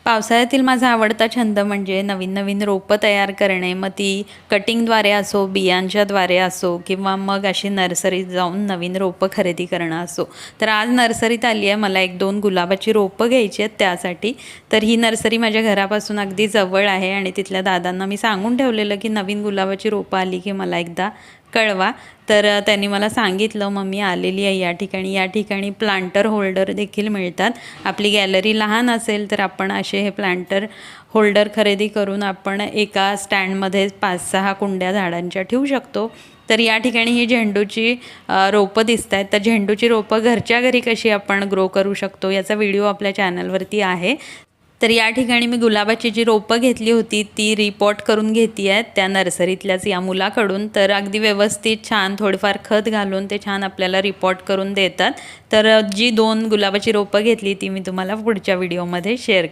पावसाळ्यातील माझा आवडता छंद म्हणजे नवीन नवीन रोपं तयार करणे. मग ती कटिंगद्वारे असो, बियांच्याद्वारे असो किंवा मग अशी नर्सरीत जाऊन नवीन रोपं खरेदी करणं असो. तर आज नर्सरीत आली आहे, मला 1-2 गुलाबाची रोपं घ्यायची आहेत त्यासाठी. तर ही नर्सरी माझ्या घरापासून अगदी जवळ आहे आणि तिथल्या दादांना मी सांगून ठेवलेलं की नवीन गुलाबाची रोपं आली की मला एकदा कळवा. तर त्यांनी मला सांगितलं. मग मी आलेली आहे या ठिकाणी. या ठिकाणी प्लांटर होल्डर देखील मिळतात. आपली गॅलरी लहान असेल तर आपण असे हे प्लांटर होल्डर खरेदी करून आपण एका स्टँडमध्ये 5-6 कुंड्या झाडांच्या ठेवू शकतो. तर या ठिकाणी ही झेंडूची रोपं दिसत आहेत. तर झेंडूची रोपं घरच्या घरी कशी आपण ग्रो करू शकतो याचा व्हिडिओ आपल्या चॅनलवरती आहे. तर या ठिकाणी मी गुलाबाची जी रोपं घेतली होती ती रिपॉट करून घेते आहे त्या नर्सरीतल्याच या मुलाकडून. तर अगदी व्यवस्थित छान थोडंफार खत घालून ते छान आपल्याला रिपॉट करून देतात. तर जी 2 गुलाबाची रोपं घेतली ती मी तुम्हाला पुढच्या व्हिडिओमध्ये शेअर